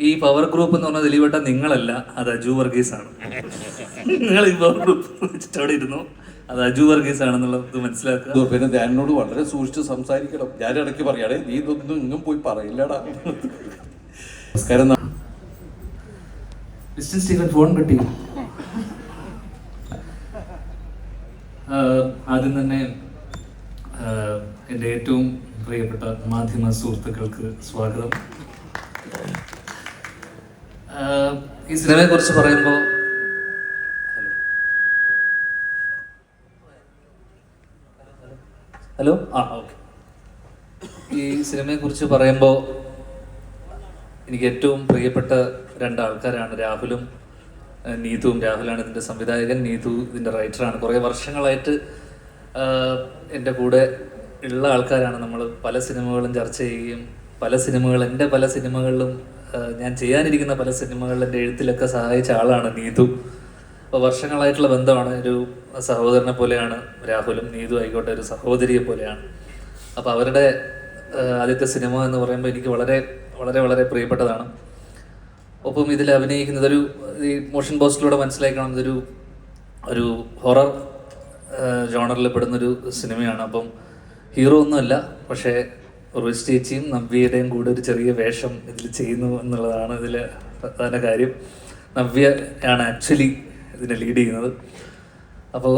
ഈ power group എന്ന് പറഞ്ഞാൽ ദിലീപേട്ട നിങ്ങളല്ല, അത് അജു വർഗീസ് ആണ്. നിങ്ങൾ ഈ പവർ ഗ്രൂപ്പ് വെച്ചിട്ട് അവിടെ ഇരുന്നു, അത് അജു വർഗീസ് ആണെന്നുള്ളത് മനസ്സിലാക്കുക. പിന്നെ ഞാനോട് വളരെ സൂക്ഷിച്ച് സംസാരിക്കണം. ഞാൻ ഇടയ്ക്ക് പറയാടേ, നീ ഇതൊന്നും ഇങ്ങും പോയി പറയില്ലടാ. നമസ്കാരം. മിസ്റ്റർ സ്റ്റീഫൻ ഫോൺ കിട്ടി. ആദ്യം തന്നെ എൻ്റെ ഏറ്റവും പ്രിയപ്പെട്ട മാധ്യമ സുഹൃത്തുക്കൾക്ക് സ്വാഗതം. ഈ സിനിമയെ കുറിച്ച് പറയുമ്പോൾ ഹലോ ഓക്കെ. ഈ സിനിമയെ കുറിച്ച് പറയുമ്പോൾ എനിക്ക് ഏറ്റവും പ്രിയപ്പെട്ട രണ്ടാൾക്കാരാണ് രാഹുലും നീതുവും. രാഹുലാണ് ഇതിൻ്റെ സംവിധായകൻ, നീതു ഇതിൻ്റെ റൈറ്ററാണ്. കുറേ വർഷങ്ങളായിട്ട് എൻ്റെ കൂടെ ഉള്ള ആൾക്കാരാണ്. നമ്മൾ പല സിനിമകളും ചർച്ച ചെയ്യുകയും എൻ്റെ പല സിനിമകളിലും ഞാൻ ചെയ്യാനിരിക്കുന്ന പല സിനിമകളിൽ എൻ്റെ എഴുത്തിലൊക്കെ സഹായിച്ച ആളാണ് നീതു. അപ്പോൾ വർഷങ്ങളായിട്ടുള്ള ബന്ധമാണ്. ഒരു സഹോദരനെ പോലെയാണ് രാഹുലും. നീതു ആയിക്കോട്ടെ ഒരു സഹോദരിയെ പോലെയാണ്. അപ്പോൾ അവരുടെ ആദ്യത്തെ സിനിമ എന്ന് പറയുമ്പോൾ എനിക്ക് വളരെ വളരെ വളരെ പ്രിയപ്പെട്ടതാണ്. ഒപ്പം ഇതിൽ അഭിനയിക്കുന്നത് ഈ മോഷൻ പോസ്റ്റിലൂടെ മനസ്സിലാക്കണം, ഒരു ഹൊറർ ജോണറിൽ പെടുന്നൊരു സിനിമയാണ്. അപ്പം ഹീറോ ഒന്നുമല്ല, പക്ഷേ ഉർവശി ചേച്ചിയും നവ്യയുടെയും കൂടെ ഒരു ചെറിയ വേഷം ഇതിൽ ചെയ്യുന്നു എന്നുള്ളതാണ് ഇതിൽ പ്രധാന കാര്യം. നവ്യ ആണ് ആക്ച്വലി ഇതിനെ ലീഡ് ചെയ്യുന്നത്. അപ്പോൾ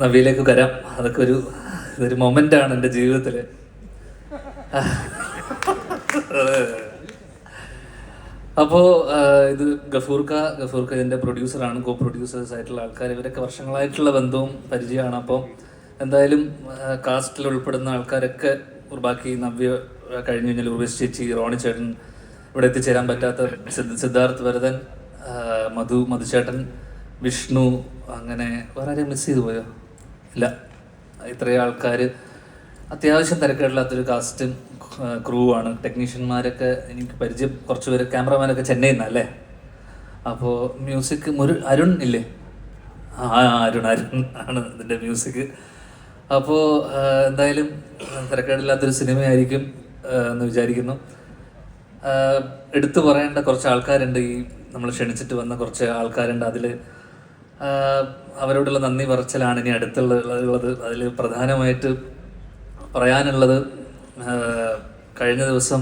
നവ്യയിലേക്ക് വരാം. അതൊക്കെ ഇതൊരു മൊമെൻ്റാണ് എൻ്റെ ജീവിതത്തിൽ. അപ്പോൾ ഇത് ഗഫൂർക്ക ഇതിൻ്റെ പ്രൊഡ്യൂസറാണ്, കോ പ്രൊഡ്യൂസേഴ്സ് ആയിട്ടുള്ള ആൾക്കാർ. ഇവരൊക്കെ വർഷങ്ങളായിട്ടുള്ള ബന്ധവും പരിചയമാണ്. അപ്പോൾ എന്തായാലും കാസ്റ്റിൽ ഉൾപ്പെടുന്ന ആൾക്കാരൊക്കെ ബാക്കി നവ്യ കഴിഞ്ഞു കഴിഞ്ഞാൽ ഉർവശി ചേച്ചി, റോണി ചേട്ടൻ, ഇവിടെ എത്തിച്ചേരാൻ പറ്റാത്ത സിദ്ധാർത്ഥ് വരദൻ, മധുചേട്ടൻ, വിഷ്ണു, അങ്ങനെ വേറെ ആരെയും മിസ് ചെയ്തു പോയോ? ഇല്ല. ഇത്രയും ആൾക്കാർ അത്യാവശ്യം തിരക്കേടില്ലാത്തൊരു കാസ്റ്റും ക്രൂ ആണ്. ടെക്നീഷ്യന്മാരൊക്കെ എനിക്ക് പരിചയം, കുറച്ച് പേര് ക്യാമറമാനൊക്കെ ചെന്നൈയിൽ നിന്നല്ലേ. അപ്പോൾ മ്യൂസിക് അരുൺ ഇല്ലേ? അരുൺ ആണ് ഇതിൻ്റെ മ്യൂസിക്. അപ്പോൾ എന്തായാലും തിരക്കേടില്ലാത്തൊരു സിനിമയായിരിക്കും എന്ന് വിചാരിക്കുന്നു. എടുത്തു പറയേണ്ട കുറച്ച് ആൾക്കാരുണ്ട്. ഈ നമ്മൾ ക്ഷണിച്ചിട്ട് വന്ന കുറച്ച് ആൾക്കാരുണ്ട്. അതിൽ അവരോടുള്ള നന്ദി പറച്ചിലാണ് ഇനി അടുത്തുള്ളത്. അതിൽ പ്രധാനമായിട്ട് പറയാനുള്ളത്, കഴിഞ്ഞ ദിവസം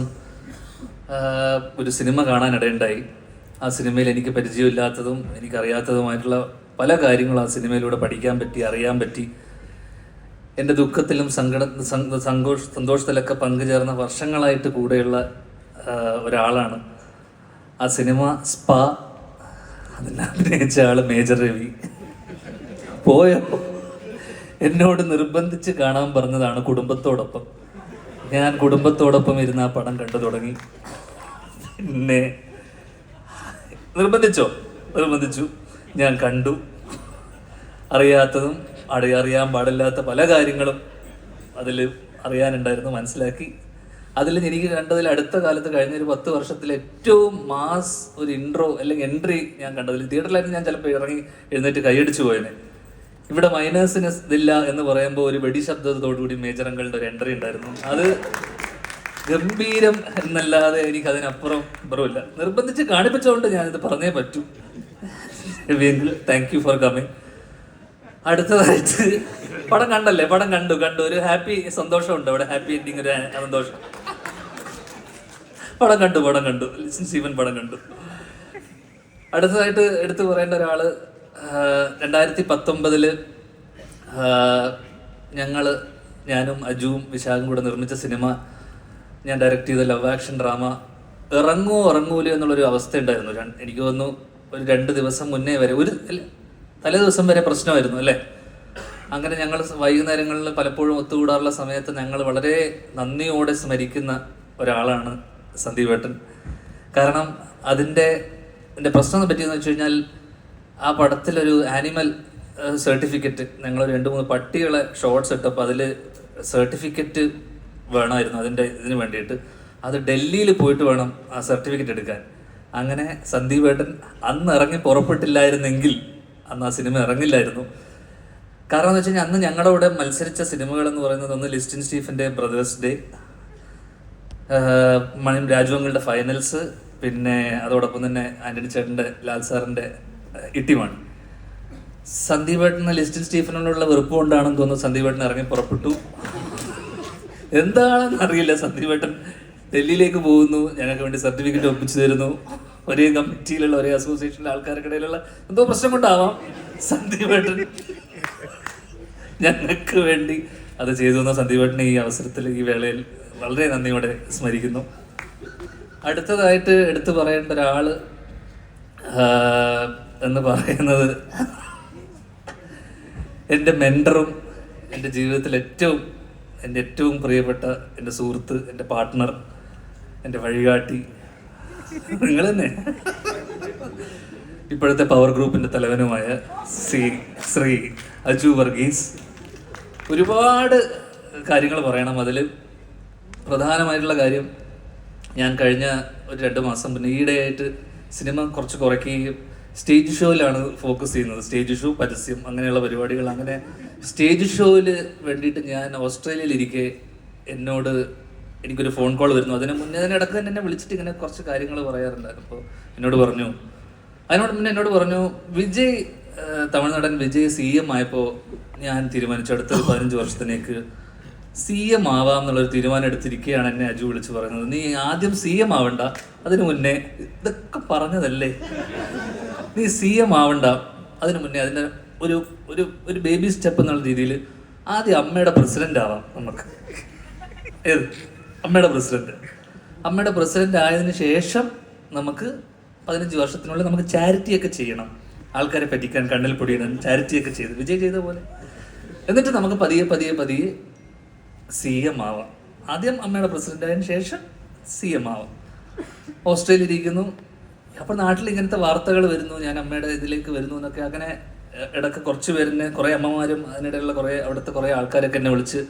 ഒരു സിനിമ കാണാനിടയുണ്ടായി. ആ സിനിമയിൽ എനിക്ക് പരിചയമില്ലാത്തതും എനിക്കറിയാത്തതുമായിട്ടുള്ള പല കാര്യങ്ങളും ആ സിനിമയിലൂടെ പഠിക്കാൻ പറ്റി, അറിയാൻ പറ്റി. എൻ്റെ ദുഃഖത്തിലും സന്തോഷത്തിലൊക്കെ പങ്കുചേർന്ന വർഷങ്ങളായിട്ട് കൂടെയുള്ള ഒരാളാണ്. ആ സിനിമ സ്പാ. അതിൽ അഭിനയിച്ച ആൾ മേജർ രവി. പോയോ? എന്നോട് നിർബന്ധിച്ച് കാണാൻ പറഞ്ഞതാണ് കുടുംബത്തോടൊപ്പം. ഞാൻ കുടുംബത്തോടൊപ്പം ഇരുന്ന് ആ പടം കണ്ടു തുടങ്ങി. പിന്നെ നിർബന്ധിച്ചു. ഞാൻ കണ്ടു. അറിയാത്തതും അറിയാൻ പാടില്ലാത്ത പല കാര്യങ്ങളും അതിൽ അറിയാനുണ്ടായിരുന്നു, മനസ്സിലാക്കി. അതിൽ എനിക്ക് കണ്ടതിൽ അടുത്ത കാലത്ത് കഴിഞ്ഞ ഒരു 10 വർഷത്തിൽ ഏറ്റവും മാസ് ഒരു ഇൻട്രോ അല്ലെങ്കിൽ എൻട്രി ഞാൻ കണ്ടതിൽ, തിയേറ്ററിലായിരുന്നു ഞാൻ ചിലപ്പോൾ ഇറങ്ങി എഴുന്നേറ്റ് കൈയടിച്ചു പോയതിനെ. ഇവിടെ മൈനേഴ്സിന് ഇതില്ല എന്ന് പറയുമ്പോൾ ഒരു വെടി ശബ്ദത്തോടുകൂടി മേജർ അങ്കിളുടെ ഒരു എൻട്രി ഉണ്ടായിരുന്നു. അത് ഗംഭീരം എന്നല്ലാതെ എനിക്ക് അതിനപ്പുറം ഇല്ല. നിർബന്ധിച്ച് കാണിപ്പിച്ചുകൊണ്ട് ഞാനിത് പറഞ്ഞേ പറ്റൂ. Thank you for coming. അടുത്തതായിട്ട് പടം കണ്ടല്ലേ? പടം കണ്ടു. ഒരു ഹാപ്പി സന്തോഷമുണ്ട് അവിടെ, ഹാപ്പി എൻഡിങ്, ഒരു സന്തോഷം. പടം കണ്ടു. സ്റ്റീഫൻ പടം കണ്ടു. അടുത്തതായിട്ട് എടുത്തു പറയേണ്ട ഒരാള്, 2019 ഞാനും അജുവും വിശാഖും കൂടെ നിർമ്മിച്ച സിനിമ, ഞാൻ ഡയറക്റ്റ് ചെയ്ത ലവ് ആക്ഷൻ ഡ്രാമ ഇറങ്ങൂല എന്നുള്ളൊരു അവസ്ഥ ഉണ്ടായിരുന്നു. എനിക്ക് തോന്നുന്നു ഒരു 2 ദിവസം മുന്നേ വരെ, തലേ ദിവസം വരെ പ്രശ്നമായിരുന്നു അല്ലേ. അങ്ങനെ ഞങ്ങൾ വൈകുന്നേരങ്ങളിൽ പലപ്പോഴും ഒത്തുകൂടാറുള്ള സമയത്ത് ഞങ്ങൾ വളരെ നന്ദിയോടെ സ്മരിക്കുന്ന ഒരാളാണ് സന്ദീപേട്ടൻ. കാരണം അതിൻ്റെ പ്രശ്നം പറ്റിയെന്ന് വെച്ച് കഴിഞ്ഞാൽ, ആ പടത്തിലൊരു ആനിമൽ സർട്ടിഫിക്കറ്റ്, ഞങ്ങൾ 2-3 പട്ടികളെ ഷോർട്സ് ഇട്ടപ്പോൾ അതിൽ സർട്ടിഫിക്കറ്റ് വേണമായിരുന്നു ഇതിന് വേണ്ടിയിട്ട്. അത് ഡൽഹിയിൽ പോയിട്ട് വേണം ആ സർട്ടിഫിക്കറ്റ് എടുക്കാൻ. അങ്ങനെ സന്ദീപേട്ടൻ അന്ന് ഇറങ്ങി പുറപ്പെട്ടില്ലായിരുന്നെങ്കിൽ അന്ന് ആ സിനിമ ഇറങ്ങില്ലായിരുന്നു. കാരണം എന്ന് വെച്ച് കഴിഞ്ഞാൽ അന്ന് ഞങ്ങളുടെ കൂടെ മത്സരിച്ച സിനിമകൾ എന്ന് പറയുന്നത്, ഒന്ന് ലിസ്റ്റിൻ സ്റ്റീഫൻ്റെ ബ്രദേഴ്സ് ഡേ, മണിയും രാജുവങ്ങളുടെ ഫൈനൽസ്, പിന്നെ അതോടൊപ്പം തന്നെ ആന്റണി ചേട്ടൻ്റെ, ലാൽ സാറിൻ്റെ ഇട്ടിമാണ്. സന്ദീപേട്ടന് ലിസ്റ്റിൻ സ്റ്റീഫനോടുള്ള വെറുപ്പ് കൊണ്ടാണെന്ന് തോന്നുന്നു സന്ദീപേട്ടൻ ഇറങ്ങി പുറപ്പെട്ടു. എന്താണെന്ന് അറിയില്ല. സന്ദീപേട്ടൻ ഡൽഹിയിലേക്ക് പോകുന്നു, ഞങ്ങൾക്ക് വേണ്ടി സർട്ടിഫിക്കറ്റ് ഒപ്പിച്ചു തരുന്നു. ഒരേ കമ്മിറ്റിയിലുള്ള ഒരേ അസോസിയേഷനിലെ ആൾക്കാർക്കിടയിലുള്ള എന്തോ പ്രശ്നം കൊണ്ടാവാം സന്ദീപേട്ടൻ ഞങ്ങൾക്ക് വേണ്ടി അത് ചെയ്തു തന്ന സന്ദീപേട്ടനെ ഈ അവസരത്തിൽ, ഈ വേളയിൽ വളരെ നന്ദിയോടെ സ്മരിക്കുന്നു. അടുത്തതായിട്ട് എടുത്തു പറയേണ്ട ഒരാള് എന്ന് പറയുന്നത് എൻ്റെ മെൻറ്ററും എൻ്റെ ജീവിതത്തിൽ എൻ്റെ ഏറ്റവും പ്രിയപ്പെട്ട എൻ്റെ സുഹൃത്ത്, എൻ്റെ പാർട്ട്ണർ, എൻ്റെ വഴികാട്ടി, നിങ്ങൾ തന്നെ, ഇപ്പോഴത്തെ പവർ ഗ്രൂപ്പിൻ്റെ തലവനുമായ ശ്രീ അജു വർഗീസ്. ഒരുപാട് കാര്യങ്ങൾ പറയണം. അതിൽ പ്രധാനമായിട്ടുള്ള കാര്യം, ഞാൻ കഴിഞ്ഞ ഒരു 2 മാസം പിന്നെ ഈയിടെയായിട്ട് സിനിമ കുറച്ച് കുറയ്ക്കുകയും സ്റ്റേജ് ഷോയിലാണ് ഫോക്കസ് ചെയ്യുന്നത്. സ്റ്റേജ് ഷോ, പരസ്യം, അങ്ങനെയുള്ള പരിപാടികൾ. അങ്ങനെ സ്റ്റേജ് ഷോയിൽ വേണ്ടിയിട്ട് ഞാൻ ഓസ്ട്രേലിയയിലിരിക്കെ എനിക്കൊരു ഫോൺ കോൾ വരുന്നു. അതിനിടക്ക് തന്നെ എന്നെ വിളിച്ചിട്ട് ഇങ്ങനെ കുറച്ച് കാര്യങ്ങൾ പറയാറുണ്ടായിരുന്നു. അപ്പോൾ എന്നോട് പറഞ്ഞു വിജയ്, തമിഴ്നാടൻ വിജയ് CM ആയപ്പോൾ ഞാൻ തീരുമാനിച്ചു അടുത്തൊരു 15 വർഷത്തിലേക്ക് CM ആവാം എന്നുള്ളൊരു തീരുമാനം എടുത്തിരിക്കുകയാണ്. എന്നെ അജു വിളിച്ച് പറയുന്നത്, നീ ആദ്യം CM ആവണ്ട, അതിനു മുന്നേ ഇതൊക്കെ പറഞ്ഞതല്ലേ, നീ CM ആവണ്ട, അതിനു മുന്നേ അതിൻ്റെ ഒരു ബേബി സ്റ്റെപ്പ് എന്നുള്ള രീതിയിൽ ആദ്യം അമ്മയുടെ പ്രസിഡന്റ് ആവാം നമുക്ക്. അമ്മയുടെ പ്രസിഡന്റ് ആയതിനു ശേഷം നമുക്ക് 15 വർഷത്തിനുള്ളിൽ നമുക്ക് ചാരിറ്റിയൊക്കെ ചെയ്യണം, ആൾക്കാരെ പറ്റിക്കാൻ, കണ്ണിൽ പൊടിയിടാൻ ചാരിറ്റിയൊക്കെ ചെയ്ത് വിജയ് ചെയ്ത പോലെ. എന്നിട്ട് നമുക്ക് പതിയെ CM ആവാം. ആദ്യം അമ്മയുടെ പ്രസിഡന്റ് ആയതിനു ശേഷം CM ആവാം. ഓസ്ട്രേലിയയിൽ ഇരിക്കുന്നു. അപ്പോൾ നാട്ടിൽ ഇങ്ങനത്തെ വാർത്തകൾ വരുന്നു, ഞാൻ അമ്മയുടെ ഇതിലേക്ക് വരുന്നു എന്നൊക്കെ. അങ്ങനെ ഇടയ്ക്ക് കുറച്ച് പേരിനെ, കുറേ അമ്മമാരും അതിനിടയിലുള്ള അവിടുത്തെ കുറേ ആൾക്കാരൊക്കെ എന്നെ വിളിച്ച്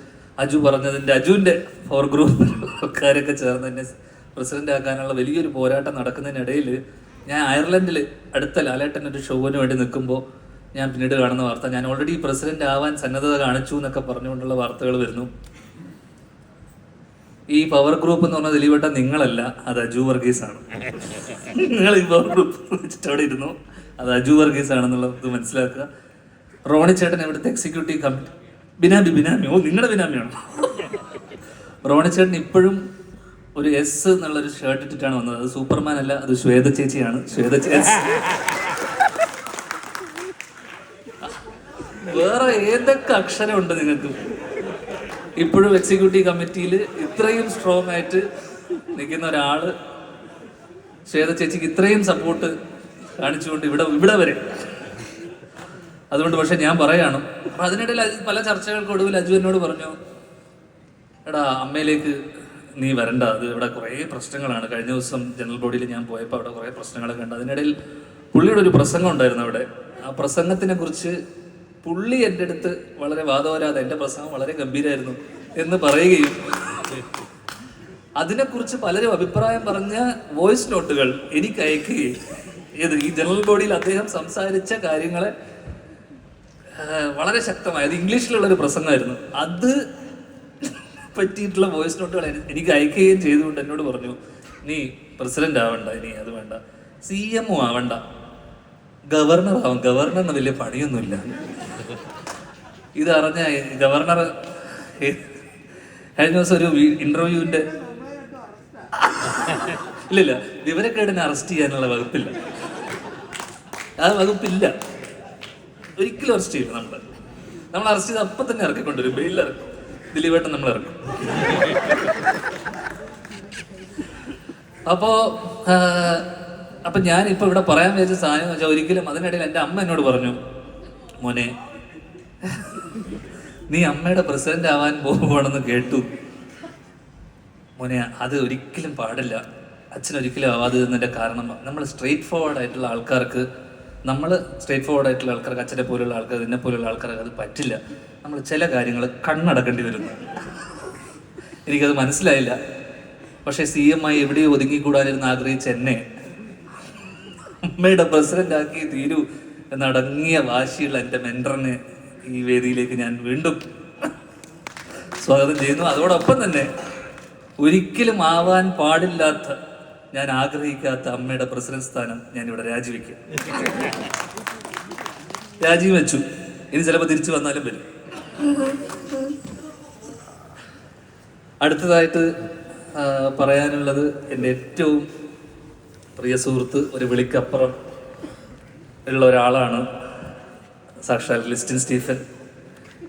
അജുവിൻ്റെ പവർ ഗ്രൂപ്പ് ആൾക്കാരൊക്കെ ചേർന്ന് എന്നെ പ്രസിഡന്റ് ആക്കാനുള്ള വലിയൊരു പോരാട്ടം നടക്കുന്നതിനിടയിൽ ഞാൻ അയർലൻഡിൽ അടുത്ത ലാലേട്ടൻ ഒരു ഷോവിന് വേണ്ടി നിൽക്കുമ്പോൾ ഞാൻ പിന്നീട് കാണുന്ന വാർത്ത, ഞാൻ ഓൾറെഡി പ്രസിഡന്റ് ആവാൻ സന്നദ്ധത കാണിച്ചു എന്നൊക്കെ പറഞ്ഞുകൊണ്ടുള്ള വാർത്തകൾ വരുന്നു. ഈ പവർ ഗ്രൂപ്പ് എന്ന് പറഞ്ഞാൽ ദിലീപേട്ട നിങ്ങളല്ല, അത് അജു വർഗീസ് ആണ്. നിങ്ങൾ ഈ പവർ ഗ്രൂപ്പ് വെച്ചിട്ട് അവിടെ ഇരുന്നു, അത് അജു വർഗീസ് ആണെന്നുള്ളത് മനസ്സിലാക്കുക. റോണി ചേട്ടൻ ഇവിടുത്തെ എക്സിക്യൂട്ടീവ് കമ്മിറ്റി ബിനാമി, നിങ്ങളുടെ ബിനാമിയാണ്. റോണി ചേട്ടൻ ഇപ്പോഴും ഒരു S എന്നുള്ളൊരു ഷർട്ട് ഇട്ടിട്ടാണ് വന്നത്. അത് സൂപ്പർമാൻ അല്ല, അത് ശ്വേത ചേച്ചിയാണ്. ശ്വേത ചേച്ചി വേറെ ഏതൊക്കെ അക്ഷരമുണ്ട് നിങ്ങൾക്ക്? ഇപ്പോഴും എക്സിക്യൂട്ടീവ് കമ്മിറ്റിയിൽ ഇത്രയും സ്ട്രോങ് ആയിട്ട് നിൽക്കുന്ന ഒരാള്, ശ്വേത ചേച്ചിക്ക് ഇത്രയും സപ്പോർട്ട് കാണിച്ചുകൊണ്ട് ഇവിടെ വരെ. അതുകൊണ്ട് പക്ഷെ ഞാൻ പറയാണ്, അപ്പൊ അതിനിടയിൽ പല ചർച്ചകൾക്കൊടുവിൽ അജു എന്നോട് പറഞ്ഞു, എടാ അമ്മയിലേക്ക് നീ വരണ്ട, അത് ഇവിടെ കുറേ പ്രശ്നങ്ങളാണ്. കഴിഞ്ഞ ദിവസം ജനറൽ ബോഡിയിൽ ഞാൻ പോയപ്പോൾ അവിടെ കുറേ പ്രശ്നങ്ങളൊക്കെ ഉണ്ട്. അതിനിടയിൽ പുള്ളിയുടെ ഒരു പ്രസംഗം ഉണ്ടായിരുന്നു അവിടെ. ആ പ്രസംഗത്തിനെ കുറിച്ച് പുള്ളി എൻ്റെ അടുത്ത് വളരെ വാദവരാതെ, എൻ്റെ പ്രസംഗം വളരെ ഗംഭീരമായിരുന്നു എന്ന് പറയുകയും അതിനെക്കുറിച്ച് പലരും അഭിപ്രായം പറഞ്ഞ വോയിസ് നോട്ടുകൾ എനിക്ക് അയക്കുകയും ഈ ജനറൽ ബോഡിയിൽ അദ്ദേഹം സംസാരിച്ച കാര്യങ്ങളെ വളരെ ശക്തമായി, അത് ഇംഗ്ലീഷിലുള്ളൊരു പ്രസംഗമായിരുന്നു, അത് പറ്റിയിട്ടുള്ള വോയിസ് നോട്ടുകൾ എനിക്ക് അയക്കുകയും ചെയ്തുകൊണ്ട് എന്നോട് പറഞ്ഞു, നീ പ്രസിഡന്റ് ആവണ്ട, ഇനി അത് വേണ്ട, CM ആവണ്ട, ഗവർണർ ആവും, ഗവർണറിന് വലിയ പണിയൊന്നുമില്ല. ഇതറിഞ്ഞ ഗവർണർ കഴിഞ്ഞ ദിവസം ഒരു ഇന്റർവ്യൂവിന്റെ ഇല്ല വിവരക്കേടിനെ അറസ്റ്റ് ചെയ്യാനുള്ള വകുപ്പില്ല, ആ വകുപ്പില്ല, ഒരിക്കലും അറസ്റ്റ് ചെയ്യില്ല. നമ്മൾ അറസ്റ്റ് ചെയ്ത് അപ്പം തന്നെ ഇറക്കിക്കൊണ്ടുവരും, ബെയിലിൽ ഇറക്കും. ദിലീപേട്ടൻ നമ്മൾ ഇറക്കും. അപ്പൊ ഞാൻ ഇപ്പൊ ഇവിടെ പറയാൻ വിചാരിച്ച സാധനം എന്ന് വെച്ചാൽ, ഒരിക്കലും അതിനിടയിൽ എൻ്റെ അമ്മ എന്നോട് പറഞ്ഞു, മോനെ നീ അമ്മയുടെ പ്രസിഡന്റ് ആവാൻ പോകുവാണെന്ന് കേട്ടു മോനെ, അത് ഒരിക്കലും പാടില്ല, അച്ഛൻ ഒരിക്കലും ആവാതിരുന്നതിൻ്റെ കാരണം നമ്മൾ സ്ട്രെയിറ്റ് ഫോർവേഡ് ആയിട്ടുള്ള ആൾക്കാർക്ക് അച്ഛനെ പോലുള്ള ആൾക്കാർ, എന്നെ പോലുള്ള ആൾക്കാർക്ക് അത് പറ്റില്ല. നമ്മൾ ചില കാര്യങ്ങൾ കണ്ണടക്കേണ്ടി വരുന്നു. എനിക്കത് മനസ്സിലായില്ല. പക്ഷെ CM ആയി എവിടെയോ ഒതുങ്ങിക്കൂടാനിരുന്ന് ആഗ്രഹിച്ച എന്നെ അമ്മയുടെ പ്രസിഡന്റ് ആക്കി തീരൂ എന്നടങ്ങിയ വാശിയുള്ള എൻ്റെ മെൻറ്ററിനെ ഈ വേദിയിലേക്ക് ഞാൻ വീണ്ടും സ്വാഗതം ചെയ്യുന്നു. അതോടൊപ്പം തന്നെ ഒരിക്കലും ആവാൻ പാടില്ലാത്ത ഞാൻ ആഗ്രഹിക്കാത്ത അമ്മയുടെ പ്രസിഡന്റ് സ്ഥാനം ഞാനിവിടെ രാജിവെക്കും. രാജിവെച്ചു. ഇനി ചിലപ്പോൾ തിരിച്ചു വന്നാലും വരും. അടുത്തതായിട്ട് പറയാനുള്ളത് എൻ്റെ ഏറ്റവും പ്രിയ സുഹൃത്ത്, ഒരു വിളിക്കപ്പുറം ഉള്ള ഒരാളാണ് സാക്ഷാൽ ലിസ്റ്റിൻ സ്റ്റീഫൻ.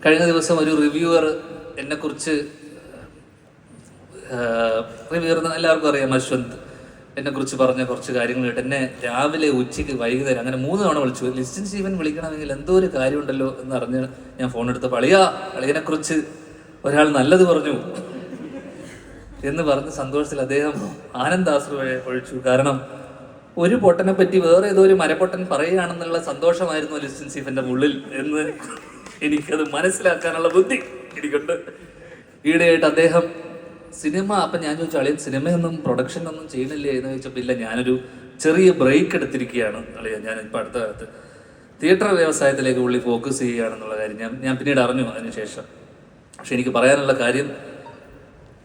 കഴിഞ്ഞ ദിവസം ഒരു റിവ്യൂവർ എന്നെക്കുറിച്ച്, റിവ്യൂവർ എല്ലാവർക്കും അറിയാം, അശ്വന്ത്, എന്നെക്കുറിച്ച് പറഞ്ഞ കുറച്ച് കാര്യങ്ങൾ കേട്ട് എന്നെ രാവിലെ, ഉച്ചയ്ക്ക്, വൈകുന്നേരം അങ്ങനെ 3 തവണ വിളിച്ചു. ലിസ്റ്റിൻ സ്റ്റീഫൻ വിളിക്കണമെങ്കിൽ എന്തോ ഒരു കാര്യമുണ്ടല്ലോ എന്ന് അറിഞ്ഞ് ഞാൻ ഫോൺ എടുത്തപ്പോൾ അളിയനെക്കുറിച്ച് ഒരാൾ നല്ലത് പറഞ്ഞു എന്ന് പറഞ്ഞ സന്തോഷത്തിൽ അദ്ദേഹം ആനന്ദാശ്രു ഒഴിച്ചു. കാരണം ഒരു പൊട്ടനെ പറ്റി വേറെ ഏതോ ഒരു മരപ്പൊട്ടൻ പറയുകയാണെന്നുള്ള സന്തോഷമായിരുന്നു ലിസ്റ്റിൻ സ്റ്റീഫന്റെ ഉള്ളിൽ എന്ന് എനിക്കത് മനസ്സിലാക്കാനുള്ള ബുദ്ധി എനിക്കുണ്ട്. ഈയിടെയായിട്ട് അദ്ദേഹം സിനിമ, അപ്പം ഞാൻ ചോദിച്ചു, അളിയൻ സിനിമയൊന്നും പ്രൊഡക്ഷനൊന്നും ചെയ്യണില്ലേ എന്ന് ചോദിച്ചപ്പോൾ ഇല്ല, ഞാനൊരു ചെറിയ ബ്രേക്ക് എടുത്തിരിക്കുകയാണ് അളിയ, ഞാൻ ഇപ്പം അടുത്ത കാലത്ത് തിയേറ്റർ വ്യവസായത്തിലേക്ക് ഉള്ളി ഫോക്കസ് ചെയ്യുകയാണെന്നുള്ള കാര്യം ഞാൻ പിന്നീട് അറിഞ്ഞു അതിനുശേഷം. പക്ഷെ എനിക്ക് പറയാനുള്ള കാര്യം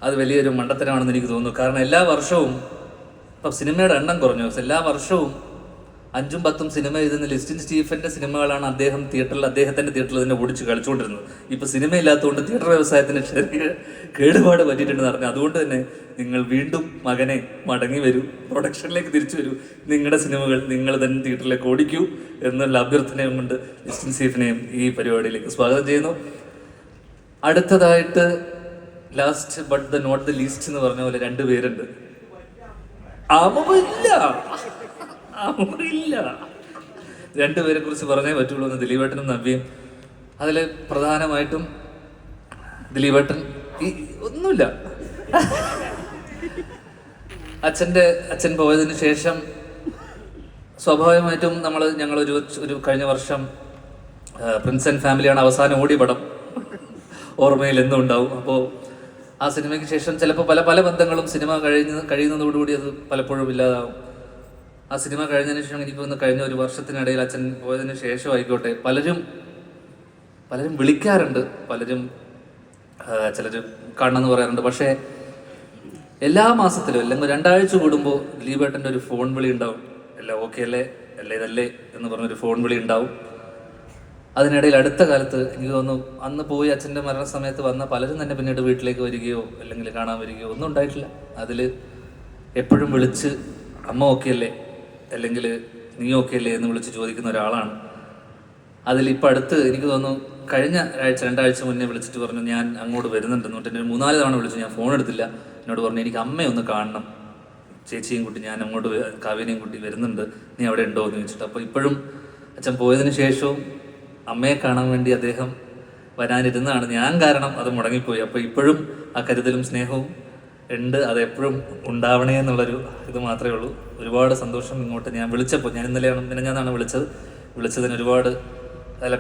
അത് വലിയൊരു മണ്ടത്തരമാണെന്ന് എനിക്ക് തോന്നുന്നു. കാരണം എല്ലാ വർഷവും ഇപ്പം സിനിമയുടെ എണ്ണം കുറഞ്ഞു. എല്ലാ വർഷവും 5ഉം 10ഉം സിനിമ എഴുതുന്ന ലിസ്റ്റിൻ സ്റ്റീഫന്റെ സിനിമകളാണ് അദ്ദേഹത്തിന്റെ തിയേറ്ററിൽ തന്നെ ഓടിച്ച് കളിച്ചുകൊണ്ടിരുന്നത്. ഇപ്പം സിനിമ ഇല്ലാത്തതുകൊണ്ട് തിയേറ്റർ വ്യവസായത്തിന് ചെറിയ കേടുപാട് പറ്റിയിട്ടുണ്ടെന്ന് പറഞ്ഞു. അതുകൊണ്ട് തന്നെ നിങ്ങൾ വീണ്ടും മകനെ മടങ്ങി വരൂ, പ്രൊഡക്ഷനിലേക്ക് തിരിച്ചു വരൂ, നിങ്ങളുടെ സിനിമകൾ നിങ്ങൾ തന്നെ തിയേറ്ററിലേക്ക് ഓടിക്കൂ എന്നുള്ള അഭ്യർത്ഥനയും കൊണ്ട് ലിസ്റ്റിൻ സ്റ്റീഫനെയും ഈ പരിപാടിയിലേക്ക് സ്വാഗതം ചെയ്യുന്നു. അടുത്തതായിട്ട് last but the not the least എന്ന് പറഞ്ഞ പോലെ 2 പേരുണ്ട്. അവരില്ല 2 പേരെ കുറിച്ച് പറഞ്ഞേ പറ്റുള്ളൂ എന്ന് ദിലീപേട്ടനും നവ്യയും. അതിൽ പ്രധാനമായിട്ടും ദിലീപേട്ടൻ ഒന്നുമില്ല. അച്ഛൻ പോയതിനു ശേഷം സ്വാഭാവികമായിട്ടും ഞങ്ങളൊരു കഴിഞ്ഞ വർഷം പ്രിൻസ് ആൻഡ് ഫാമിലിയാണ് അവസാനം ഓടിയ പടം, ഓർമ്മയിൽ എന്നും ഉണ്ടാവും. അപ്പോൾ ആ സിനിമയ്ക്ക് ശേഷം ചിലപ്പോൾ പല ബന്ധങ്ങളും സിനിമ കഴിയുന്നതോടുകൂടി അത് പലപ്പോഴും ഇല്ലാതാവും. ആ സിനിമ കഴിഞ്ഞതിന് ശേഷം എനിക്ക് തോന്നുന്നു കഴിഞ്ഞ ഒരു വർഷത്തിനിടയിൽ അച്ഛൻ പോയതിന് ശേഷം ആയിക്കോട്ടെ പലരും വിളിക്കാറുണ്ട്, ചിലർ കാണണമെന്ന് പറയാറുണ്ട്. പക്ഷേ എല്ലാ മാസത്തിലും അല്ലെങ്കിൽ 2 ആഴ്ച കൂടുമ്പോൾ ദിലീപേട്ടൻ്റെ ഒരു ഫോൺ വിളി ഉണ്ടാവും. എല്ലാം ഓക്കെ അല്ലേ, ഇതല്ലേ എന്ന് പറഞ്ഞൊരു ഫോൺ വിളി ഉണ്ടാവും. അതിനിടയിൽ അടുത്ത കാലത്ത് എനിക്ക് തോന്നുന്നു അന്ന് പോയി അച്ഛൻ്റെ മരണസമയത്ത് വന്ന പലരും തന്നെ പിന്നീട് വീട്ടിലേക്ക് വരികയോ അല്ലെങ്കിൽ കാണാൻ വരികയോ ഒന്നും ഉണ്ടായിട്ടില്ല. അതിൽ എപ്പോഴും വിളിച്ച് അമ്മ ഓക്കെ അല്ലേ അല്ലെങ്കിൽ നീ ഓക്കെ അല്ലേ എന്ന് വിളിച്ച് ചോദിക്കുന്ന ഒരാളാണ്. അതിലിപ്പോൾ അടുത്ത് എനിക്ക് തോന്നുന്നു കഴിഞ്ഞ 2 ആഴ്ച മുന്നേ വിളിച്ചിട്ട് പറഞ്ഞു ഞാൻ അങ്ങോട്ട് വരുന്നുണ്ട് എന്നിട്ട് എന്നെ 3-4 തവണ വിളിച്ചു. ഞാൻ ഫോൺ എടുത്തില്ല. എന്നോട് പറഞ്ഞു എനിക്ക് അമ്മയൊന്ന് കാണണം, ചേച്ചിയും കുട്ടി, ഞാൻ അങ്ങോട്ട് കാവ്യനെയും കുട്ടി വരുന്നുണ്ട്, നീ അവിടെ ഉണ്ടോ എന്ന് ചോദിച്ചിട്ട്. അപ്പോൾ ഇപ്പോഴും അച്ഛൻ പോയതിന് ശേഷവും അമ്മയെ കാണാൻ വേണ്ടി അദ്ദേഹം വരാനിരുന്നതാണ്. ഞാൻ കാരണം അത് മുടങ്ങിപ്പോയി. അപ്പോൾ ഇപ്പോഴും ആ കരുതലും സ്നേഹവും ഉണ്ട്, അതെപ്പോഴും ഉണ്ടാവണേ എന്നുള്ളൊരു ഇത് മാത്രമേ ഉള്ളൂ. ഒരുപാട് സന്തോഷം. ഇങ്ങോട്ട് ഞാൻ വിളിച്ചപ്പോൾ, ഞാൻ മിനിഞ്ഞാന്നാണ് വിളിച്ചതിന്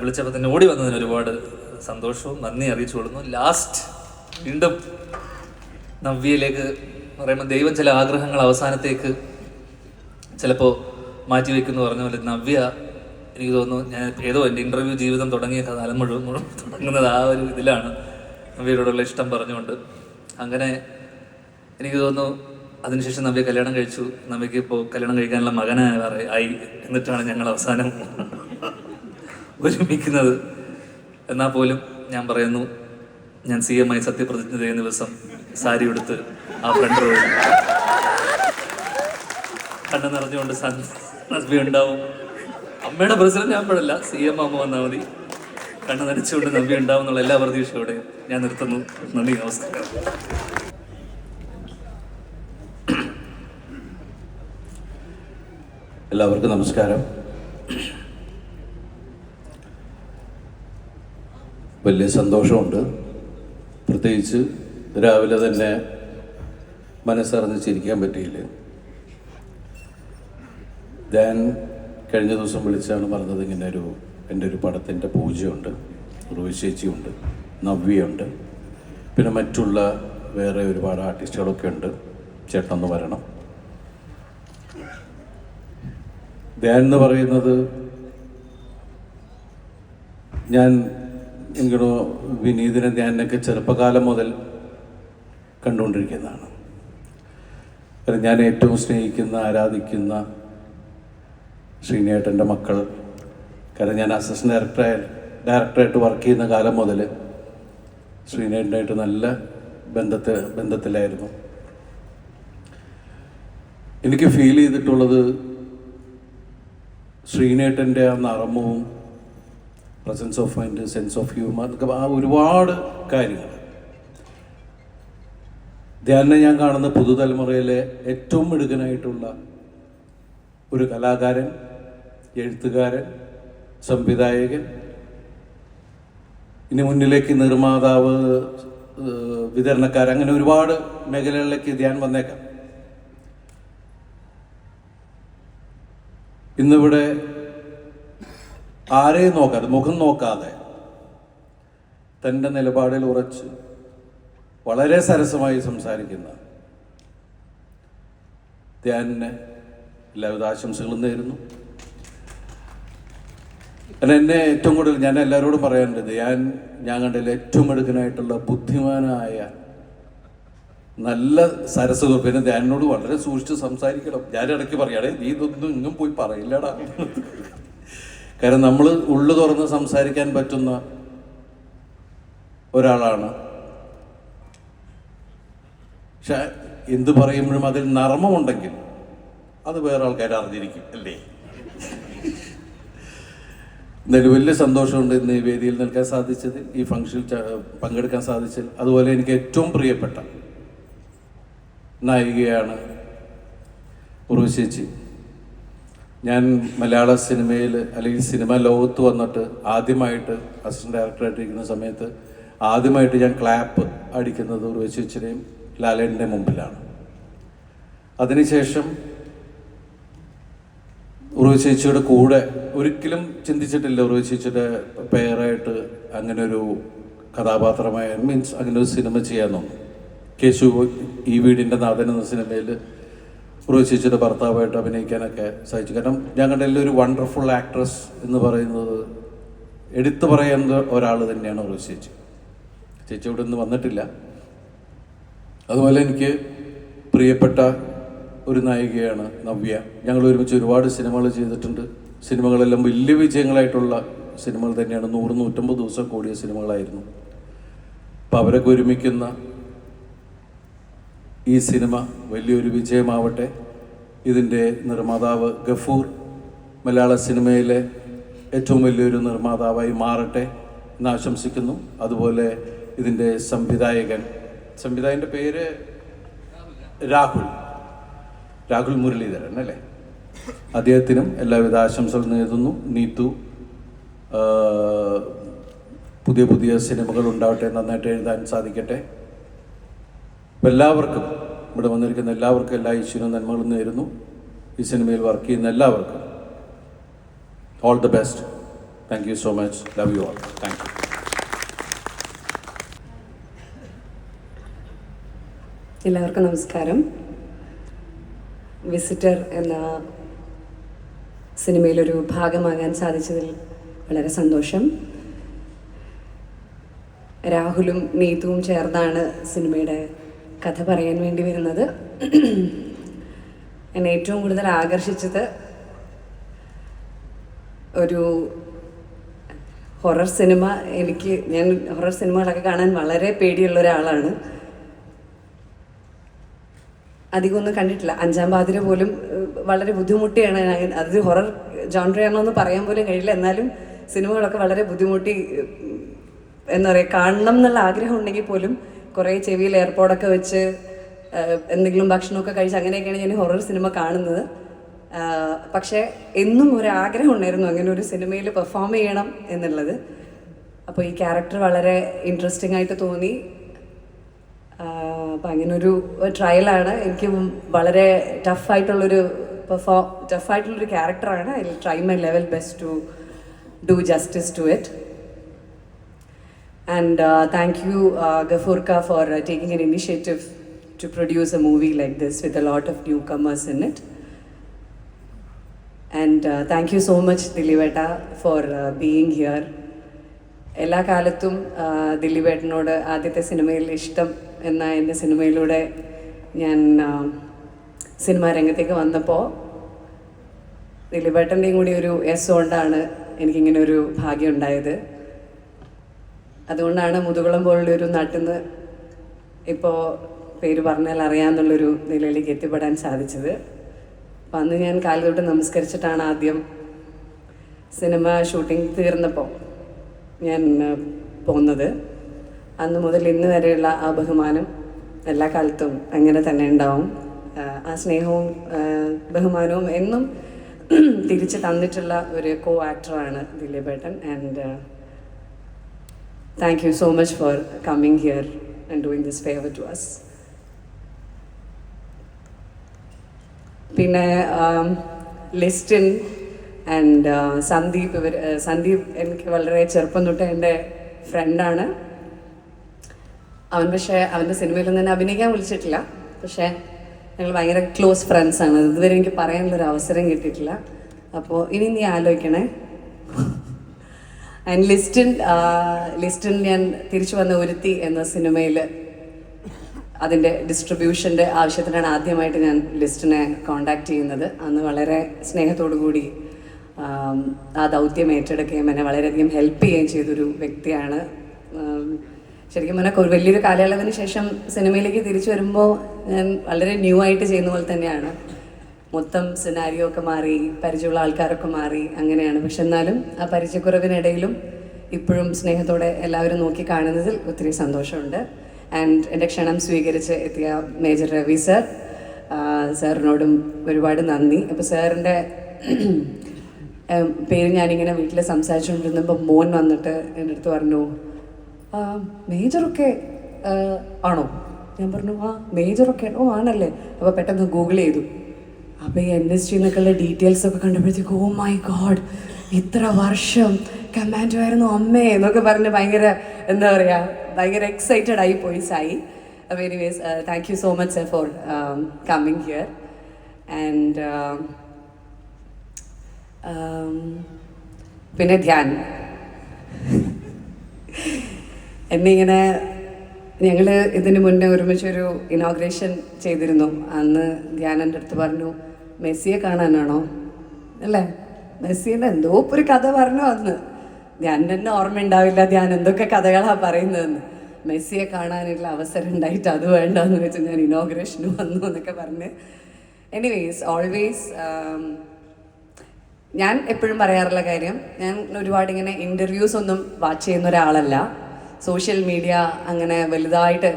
വിളിച്ചപ്പോൾ തന്നെ ഓടി വന്നതിന് ഒരുപാട് സന്തോഷവും നന്ദി അറിയിച്ചു കൊള്ളുന്നു. ലാസ്റ്റ് വീണ്ടും നവ്യയിലേക്ക് പറയുമ്പോൾ ദൈവം ചില ആഗ്രഹങ്ങൾ അവസാനത്തേക്ക് ചിലപ്പോൾ മാറ്റിവെക്കുന്നു പറഞ്ഞ പോലെ നവ്യ എനിക്ക് തോന്നുന്നു ഞാൻ ഏതോ എൻ്റെ ഇൻ്റർവ്യൂ ജീവിതം തുടങ്ങിയ കാലം മുഴുവൻ തുടങ്ങുന്നത് ആ ഒരു ഇതിലാണ്, നവ്യയോടുള്ള ഇഷ്ടം പറഞ്ഞുകൊണ്ട്. അങ്ങനെ എനിക്ക് തോന്നുന്നു അതിനുശേഷം നവ്യ കല്യാണം കഴിച്ചു. നവ്യക്ക് ഇപ്പോൾ കല്യാണം കഴിക്കാനുള്ള മകനായി എന്നിട്ടാണ് ഞങ്ങൾ അവസാനം ഒരുമിക്കുന്നത്. എന്നാൽ പോലും ഞാൻ പറയുന്നു, ഞാൻ CM ആയി സത്യപ്രതിജ്ഞ ചെയ്യുന്ന ദിവസം സാരി എടുത്ത് ആ ഫ്രണ്ട് റോഡ് കണ്ണു നിറഞ്ഞുകൊണ്ട് നവ്യ ഉണ്ടാവും. അമ്മയുടെ പ്രസിഡന്റ് ഞാൻ പാടില്ല, CM അമ്മ വന്നാൽ മതി. കണ്ണു നനച്ചുകൊണ്ട് നവ്യ ഉണ്ടാവും എന്നുള്ള എല്ലാ പ്രതീക്ഷയോടെയും ഞാൻ നിർത്തുന്നു. നന്ദി, നമസ്കാരം. എല്ലാവർക്കും നമസ്കാരം. വലിയ സന്തോഷമുണ്ട്. പ്രത്യേകിച്ച് രാവിലെ തന്നെ മനസ്സറിഞ്ഞ് ചിരിക്കാൻ പറ്റിയില്ല. ഞാൻ കഴിഞ്ഞ ദിവസം വിളിച്ചാണ് പറഞ്ഞത്, ഇങ്ങനെ എൻ്റെ ഒരു പടത്തിൻ്റെ പൂജയുണ്ട്, റോയി ചേച്ചിയുണ്ട്, നവ്യയുണ്ട്, പിന്നെ മറ്റുള്ള വേറെ ഒരുപാട് ആർട്ടിസ്റ്റുകളൊക്കെ ഉണ്ട്, ചേട്ടനൊന്ന് വരണം. ധ്യാൻ എന്ന് പറയുന്നത് ഞാൻ എനിക്കോ വിനീതിനെ ധ്യാനൊക്കെ ചെറുപ്പകാലം മുതൽ കണ്ടുകൊണ്ടിരിക്കുന്നതാണ്. കാരണം ഞാൻ ഏറ്റവും സ്നേഹിക്കുന്ന ആരാധിക്കുന്ന ശ്രീനേട്ടൻ്റെ മക്കൾ, കാരണം ഞാൻ അസിസ്റ്റന്റ് ഡയറക്ടറായിട്ട് വർക്ക് ചെയ്യുന്ന കാലം മുതൽ ശ്രീനേട്ടനായിട്ട് നല്ല ബന്ധത്തിലായിരുന്നു. എനിക്ക് ഫീൽ ചെയ്തിട്ടുള്ളത് ശ്രീനേട്ടൻ്റെ ആ നർമ്മവും presence of mind, sense of humour, അതൊക്കെ ആ ഒരുപാട് കാര്യങ്ങൾ. ധ്യാനെ ഞാൻ കാണുന്ന പുതുതലമുറയിലെ ഏറ്റവും മിടുക്കനായിട്ടുള്ള ഒരു കലാകാരൻ, എഴുത്തുകാരൻ, സംവിധായകൻ, ഇനി മുന്നിലേക്ക് നിർമ്മാതാവ്, വിതരണക്കാരൻ, അങ്ങനെ ഒരുപാട് മേഖലകളിലേക്ക് ധ്യാൻ വന്നേക്കാം. ഇന്നിവിടെ ആരെയും നോക്കാതെ, മുഖം നോക്കാതെ തൻ്റെ നിലപാടിൽ ഉറച്ച് വളരെ സരസമായി സംസാരിക്കുന്ന ധ്യാനിന് എല്ലാവിധ ആശംസകളും നേരുന്നു. അല്ല, എന്നെ ഏറ്റവും കൂടുതൽ ഞാൻ എല്ലാവരോടും പറയാനുണ്ട്, ഞാൻ കണ്ടതിൽ ഏറ്റവും എടുക്കാനായിട്ടുള്ള ബുദ്ധിമാനായ നല്ല സരസ്. പിന്നെ ധ്യാനോട് വളരെ സൂക്ഷിച്ച് സംസാരിക്കണം. ഞാൻ ഇടയ്ക്ക് പറയാടേ, നീ ഇതൊന്നും ഇങ്ങും പോയി പറയില്ലടാ. കാരണം നമ്മൾ ഉള്ളു തുറന്ന് സംസാരിക്കാൻ പറ്റുന്ന ഒരാളാണ്. പക്ഷെ എന്ത് പറയുമ്പോഴും അതിൽ നർമ്മമുണ്ടെങ്കിൽ അത് വേറെ ആൾക്കാർ അറിഞ്ഞിരിക്കും, അല്ലേ? എന്തായാലും വലിയ സന്തോഷമുണ്ട് ഇന്ന് ഈ വേദിയിൽ നിൽക്കാൻ സാധിച്ചതിൽ, ഈ ഫംഗ്ഷനിൽ പങ്കെടുക്കാൻ സാധിച്ചതിൽ. അതുപോലെ എനിക്ക് ഏറ്റവും പ്രിയപ്പെട്ട നായികയാണ് ഉർവശി ചേച്ചി. ഞാൻ മലയാള സിനിമയിൽ അല്ലെങ്കിൽ സിനിമ ലോകത്ത് വന്നിട്ട് ആദ്യമായിട്ട് അസിസ്റ്റന്റ് ഡയറക്ടറായിട്ടിരിക്കുന്ന സമയത്ത് ആദ്യമായിട്ട് ഞാൻ ക്ലാപ്പ് അടിക്കുന്നത് ഉർവശി ചേച്ചിയുടെയും ലാലേട്ടൻ്റെ മുമ്പിലാണ്. അതിനുശേഷം ഉർവശി ചേച്ചിയുടെ കൂടെ ഒരിക്കലും ചിന്തിച്ചിട്ടില്ല ഉർവശി ചേച്ചിയുടെ പേരായിട്ട് അങ്ങനെ ഒരു കഥാപാത്രമായ മീൻസ് അങ്ങനെ ഒരു സിനിമ ചെയ്യാമെന്നൊന്നും. കേശു ഈ വീടിൻ്റെ നാഥൻ എന്ന സിനിമയിൽ ഉർവശി ചേച്ചിയുടെ ഭർത്താവായിട്ട് അഭിനയിക്കാനൊക്കെ സാധിച്ചു. കാരണം ഞങ്ങളുടെ എല്ലാം ഒരു വണ്ടർഫുൾ ആക്ട്രസ് എന്ന് പറയുന്നത് എടുത്തു പറയുന്ന ഒരാൾ തന്നെയാണ് ഉർവശി ചേച്ചി. ചേച്ചി ഇവിടെ നിന്ന് വന്നിട്ടില്ല. അതുപോലെ എനിക്ക് പ്രിയപ്പെട്ട ഒരു നായികയാണ് നവ്യ. ഞങ്ങൾ ഒരുമിച്ച് ഒരുപാട് സിനിമകൾ ചെയ്തിട്ടുണ്ട്. സിനിമകളെല്ലാം വലിയ വിജയങ്ങളായിട്ടുള്ള സിനിമകൾ തന്നെയാണ്. 100-150 ദിവസം കൂടിയ സിനിമകളായിരുന്നു. അപ്പം അവരൊക്കെ ഒരുമിക്കുന്ന ഈ സിനിമ വലിയൊരു വിജയമാവട്ടെ. ഇതിൻ്റെ നിർമ്മാതാവ് ഗഫൂർ മലയാള സിനിമയിലെ ഏറ്റവും വലിയൊരു നിർമ്മാതാവായി മാറട്ടെ എന്ന് ആശംസിക്കുന്നു. അതുപോലെ ഇതിൻ്റെ സംവിധായകൻ്റെ പേര് രാഹുൽ മുരളീധരൻ അല്ലേ? അദ്ദേഹത്തിനും എല്ലാവിധ ആശംസകൾ നേരുന്നു. നീതു പുതിയ പുതിയ സിനിമകൾ ഉണ്ടാവട്ടെ, നന്നായിട്ട് എഴുതാൻ സാധിക്കട്ടെ. എല്ലാവർക്കും, ഇവിടെ വന്നിരിക്കുന്ന എല്ലാവർക്കും എല്ലാ ഈശ്വരനും നന്മകളും നേരുന്നു. ഈ സിനിമയിൽ വർക്ക് ചെയ്യുന്ന എല്ലാവർക്കും all the best. Thank you so much. Love you all. Thank you. എല്ലാവർക്കും നമസ്കാരം. വിസിറ്റർ എന്ന സിനിമയിലൊരു ഭാഗമാകാൻ സാധിച്ചതിൽ വളരെ സന്തോഷം. രാഹുലും നീതുവും ചേർന്നാണ് സിനിമയുടെ കഥ പറയാൻ വേണ്ടി വരുന്നത്. എന്നെ ഏറ്റവും കൂടുതൽ ആകർഷിച്ചത് ഒരു ഹൊറർ സിനിമ. ഞാൻ ഹൊറർ സിനിമകളൊക്കെ കാണാൻ വളരെ പേടിയുള്ള ഒരാളാണ്. അധികമൊന്നും കണ്ടിട്ടില്ല. അഞ്ചാം പാതിര പോലും വളരെ ബുദ്ധിമുട്ടിയാണ്. അതൊരു ഹൊറർ ജോൺറയാണോ എന്ന് പറയാൻ പോലും കഴിയില്ല. എന്നാലും സിനിമകളൊക്കെ വളരെ ബുദ്ധിമുട്ടി, എന്താ പറയുക, കാണണം എന്നുള്ള ആഗ്രഹം ഉണ്ടെങ്കിൽ പോലും കുറേ ചെവിയിൽ എയർപോഡൊക്കെ വെച്ച് എന്തെങ്കിലും ഭക്ഷണമൊക്കെ കഴിച്ച് അങ്ങനെയൊക്കെയാണ് ഞാൻ ഹൊറർ സിനിമ കാണുന്നത്. പക്ഷേ എന്നും ഒരാഗ്രഹം ഉണ്ടായിരുന്നു അങ്ങനെ ഒരു സിനിമയിൽ പെർഫോം ചെയ്യണം എന്നുള്ളത്. അപ്പോൾ ഈ ക്യാരക്ടർ വളരെ ഇൻട്രസ്റ്റിംഗ് ആയിട്ട് തോന്നി. അപ്പം അങ്ങനൊരു ട്രയലാണ്. എനിക്ക് വളരെ ടഫായിട്ടുള്ളൊരു ക്യാരക്ടറാണ്. I will try my level best to do justice to it. And thank you, Gafurka, for taking an initiative to produce a movie like this with a lot of newcomers in it. And thank you so much, Diliveta, for being here. എല്ലാ കാലത്തും ദിലീപേട്ടനോട് ആദ്യത്തെ സിനിമയിൽ ഇഷ്ടം എന്ന എൻ്റെ സിനിമയിലൂടെ ഞാൻ cinema രംഗത്തേക്ക് വന്നപ്പോൾ ദിലീപേട്ടൻ്റെയും കൂടി ഒരു യെസ് കൊണ്ടാണ് എനിക്കിങ്ങനെ ഒരു ഭാഗ്യം ഉണ്ടായത്. അതുകൊണ്ടാണ് മുതുകുളം പോലുള്ളൊരു നാട്ടിൽ നിന്ന് ഇപ്പോൾ പേര് പറഞ്ഞാൽ അറിയാമെന്നുള്ളൊരു നിലയിലേക്ക് എത്തിപ്പെടാൻ സാധിച്ചത്. അപ്പം അന്ന് ഞാൻ കാലുതൊട്ട് നമസ്കരിച്ചിട്ടാണ് ആദ്യം സിനിമ ഷൂട്ടിംഗ് തീർന്നപ്പോൾ ഞാൻ പോകുന്നത്. അന്ന് മുതൽ ഇന്ന് വരെയുള്ള ആ ബഹുമാനം എല്ലാ കാലത്തും അങ്ങനെ തന്നെ ഉണ്ടാവും. ആ സ്നേഹവും ബഹുമാനവും എന്നും തിരിച്ച് തന്നിട്ടുള്ള ഒരു കോ ആക്ടറാണ് ദിലീപേട്ടൻ. And thank you so much for coming here and doing this favour to us. പിന്നെ ലിസ്റ്റിൻ ആൻഡ് സന്ദീപ്, സന്ദീപ് എനിക്ക് വളരെ ചെറുപ്പം തൊട്ട് എൻ്റെ ഫ്രണ്ടാണ്. പക്ഷേ അവൻ്റെ സിനിമയിലൊന്നും തന്നെ അഭിനയിക്കാൻ വിളിച്ചിട്ടില്ല. പക്ഷേ ഞങ്ങൾ ഭയങ്കര ക്ലോസ് ഫ്രണ്ട്സാണ്. ഇതുവരെ എനിക്ക് പറയാനുള്ളൊരു അവസരം കിട്ടിയിട്ടില്ല. അപ്പോൾ ഇനി നീ ആലോചിക്കണേ. ആൻഡ് ലിസ്റ്റിൻ ഞാൻ തിരിച്ചു വന്ന ഒരുത്തി എന്ന സിനിമയിൽ അതിൻ്റെ ഡിസ്ട്രിബ്യൂഷൻ്റെ ആവശ്യത്തിനാണ് ആദ്യമായിട്ട് ഞാൻ ലിസ്റ്റിനെ കോണ്ടാക്ട് ചെയ്യുന്നത്. അന്ന് വളരെ സ്നേഹത്തോടു കൂടി ആ ദൗത്യം ഏറ്റെടുക്കുകയും എന്നെ വളരെയധികം ഹെൽപ്പ് ചെയ്യുകയും ചെയ്തൊരു വ്യക്തിയാണ്. ശരിക്കും പറഞ്ഞാൽ വലിയൊരു കാലയളവിന് ശേഷം സിനിമയിലേക്ക് തിരിച്ചു വരുമ്പോൾ ഞാൻ വളരെ ന്യൂ ആയിട്ട് ചെയ്യുന്ന പോലെ തന്നെയാണ്. മൊത്തം സിനാരിയോ ഒക്കെ മാറി, പരിചയമുള്ള ആൾക്കാരൊക്കെ മാറി, അങ്ങനെയാണ്. പക്ഷെ എന്നാലും ആ പരിചയക്കുറവിനിടയിലും ഇപ്പോഴും സ്നേഹത്തോടെ എല്ലാവരും നോക്കി കാണുന്നതിൽ ഒത്തിരി സന്തോഷമുണ്ട്. ആൻഡ് എൻ്റെ ക്ഷണം സ്വീകരിച്ച് എത്തിയ മേജർ രവി സർ, സാറിനോടും ഒരുപാട് നന്ദി. അപ്പോൾ സാറിൻ്റെ പേര് ഞാനിങ്ങനെ വീട്ടിൽ സംസാരിച്ചുകൊണ്ടിരുന്നപ്പോൾ മോൻ വന്നിട്ട് എൻ്റെ അടുത്ത് പറഞ്ഞു, മേജറൊക്കെ ആണോ? ഞാൻ പറഞ്ഞു ആ മേജറൊക്കെ ഓ ആണല്ലേ. അപ്പോൾ പെട്ടെന്ന് ഗൂഗിൾ ചെയ്തു. അപ്പോൾ ഈ NSG എന്നൊക്കെയുള്ള ഡീറ്റെയിൽസ് ഒക്കെ കണ്ടപ്പോഴത്തേക്ക് ഓ മൈ ഗോഡ്, ഇത്ര വർഷം കമാൻഡോ ആയിരുന്നു അമ്മേ എന്നൊക്കെ പറഞ്ഞ് ഭയങ്കര എന്താ പറയുക, ഭയങ്കര എക്സൈറ്റഡ് ആയി പോയി സായി. അപ്പോൾ anyways thank you so much sir four coming here. And പിന്നെ ധ്യാൻ എന്നെ ഇങ്ങനെ ഞങ്ങൾ ഇതിന് മുന്നേ ഒരുമിച്ചൊരു ഇനോഗ്രേഷൻ ചെയ്തിരുന്നു. അന്ന് ധ്യാൻ എൻ്റെ അടുത്ത് പറഞ്ഞു, മെസ്സിയെ കാണാനാണോ അല്ലേ? മെസ്സിയുടെ എന്തോ ഒരു കഥ പറഞ്ഞു. അന്ന് ധ്യാൻ തന്നെ ഓർമ്മ ഉണ്ടാവില്ല ധ്യാൻ എന്തൊക്കെ കഥകളാണ് പറയുന്നതെന്ന്. മെസ്സിയെ കാണാനുള്ള അവസരം ഉണ്ടായിട്ട് അത് വേണ്ടെന്ന് വെച്ച് ഞാൻ ഇനോഗ്രേഷന് വന്നു എന്നൊക്കെ പറഞ്ഞ്. എനിവേസ് ഓൾവേസ് ഞാൻ എപ്പോഴും പറയാറുള്ള കാര്യം, ഞാൻ ഒരുപാട് ഇങ്ങനെ ഇൻ്റർവ്യൂസ് ഒന്നും വാച്ച് ചെയ്യുന്ന ഒരാളല്ല. സോഷ്യൽ മീഡിയ അങ്ങനെ വലുതായിട്ട്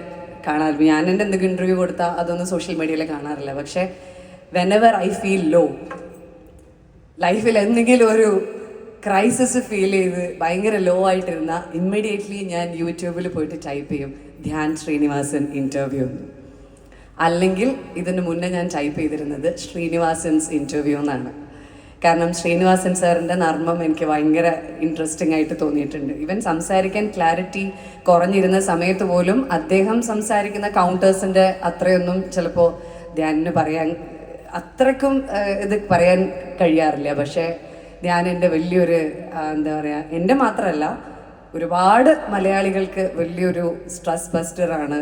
കാണാറില്ല. ഞാൻ എൻ്റെ എന്തെങ്കിലും ഇൻ്റർവ്യൂ കൊടുത്താൽ അതൊന്നും സോഷ്യൽ മീഡിയയിൽ കാണാറില്ല. പക്ഷേ വെനെവർ ഐ ഫീൽ ലോ, ലൈഫിൽ എന്തെങ്കിലും ഒരു ക്രൈസിസ് ഫീൽ ചെയ്ത് ഭയങ്കര ലോ ആയിട്ടിരുന്ന ഇമ്മീഡിയറ്റ്ലി ഞാൻ യൂട്യൂബിൽ പോയിട്ട് ടൈപ്പ് ചെയ്യും ധ്യാൻ ശ്രീനിവാസൻ ഇൻ്റർവ്യൂ. അല്ലെങ്കിൽ ഇതിന് മുന്നേ ഞാൻ ടൈപ്പ് ചെയ്തിരുന്നത് ശ്രീനിവാസൻസ് ഇൻ്റർവ്യൂ എന്നാണ്. കാരണം ശ്രീനിവാസൻ സാറിൻ്റെ നർമ്മം എനിക്ക് ഭയങ്കര ഇൻട്രസ്റ്റിംഗ് ആയിട്ട് തോന്നിയിട്ടുണ്ട്. ഇവൻ സംസാരിക്കാൻ ക്ലാരിറ്റി കുറഞ്ഞിരുന്ന സമയത്ത് പോലും അദ്ദേഹം സംസാരിക്കുന്ന കൗണ്ടേഴ്സിൻ്റെ അത്രയൊന്നും ചിലപ്പോൾ ധ്യാനിന് പറയാൻ അത്രയ്ക്കും ഇത് പറയാൻ കഴിയാറില്ല. പക്ഷേ ധ്യാൻ എൻ്റെ വലിയൊരു എന്താ പറയുക, എൻ്റെ മാത്രമല്ല ഒരുപാട് മലയാളികൾക്ക് വലിയൊരു സ്ട്രെസ് ബസ്റ്ററാണ്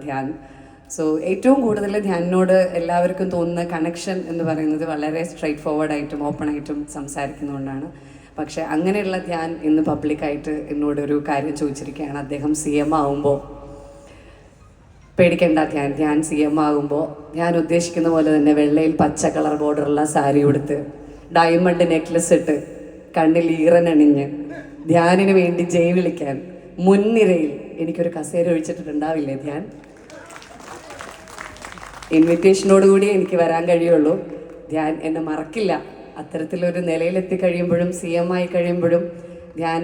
ധ്യാൻ. സോ ഏറ്റവും കൂടുതൽ ധ്യാനിനോട് എല്ലാവർക്കും തോന്നുന്ന കണക്ഷൻ എന്ന് പറയുന്നത് വളരെ സ്ട്രൈറ്റ് ഫോർവേഡായിട്ടും ഓപ്പണായിട്ടും സംസാരിക്കുന്നതുകൊണ്ടാണ്. പക്ഷേ അങ്ങനെയുള്ള ധ്യാൻ ഇന്ന് പബ്ലിക്കായിട്ട് എന്നോടൊരു കാര്യം ചോദിച്ചിരിക്കുകയാണ്. അദ്ദേഹം CM ആകുമ്പോൾ പേടിക്കേണ്ട ധ്യാൻ CM ആകുമ്പോൾ ഞാൻ ഉദ്ദേശിക്കുന്ന പോലെ തന്നെ വെള്ളയിൽ പച്ച കളർ ബോർഡറുള്ള സാരി ഉടുത്ത് ഡയമണ്ട് നെക്ലസ് ഇട്ട് കണ്ണിൽ ഈറനണിഞ്ഞ് ധ്യാനിന് വേണ്ടി ജയ് വിളിക്കാൻ മുൻനിരയിൽ എനിക്കൊരു കസേര ഒഴിച്ചിട്ടുണ്ടാവില്ലേ ധ്യാൻ? ഇൻവിറ്റേഷനോടുകൂടി എനിക്ക് വരാൻ കഴിയുള്ളൂ. ധ്യാൻ എന്നെ മറക്കില്ല. അത്തരത്തിലൊരു നിലയിലെത്തി കഴിയുമ്പോഴും CM ആയി കഴിയുമ്പോഴും ധ്യാൻ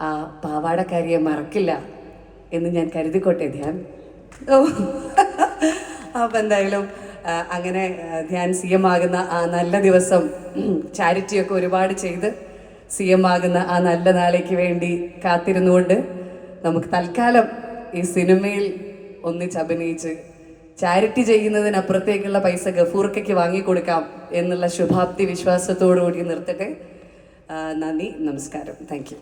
ആ പാവാടക്കാരിയെ മറക്കില്ല എന്ന് ഞാൻ കരുതിക്കോട്ടെ ധ്യാൻ. ഓ അപ്പം എന്തായാലും അങ്ങനെ ധ്യാൻ CM ആകുന്ന ആ നല്ല ദിവസം ചാരിറ്റിയൊക്കെ ഒരുപാട് ചെയ്ത് CM ആകുന്ന ആ നല്ല നാളേക്ക് വേണ്ടി കാത്തിരുന്നുകൊണ്ട് നമുക്ക് തൽക്കാലം ഈ സിനിമയിൽ ഒന്നിച്ചഭിനയിച്ച് ചാരിറ്റി ചെയ്യുന്നതിനപ്പുറത്തേക്കുള്ള പൈസ ഗഫൂർക്കയ്ക്ക് വാങ്ങിക്കൊടുക്കാം എന്നുള്ള ശുഭാപ്തി വിശ്വാസത്തോടു കൂടി നിർത്തട്ടെ. നന്ദി, നമസ്കാരം, താങ്ക് യു.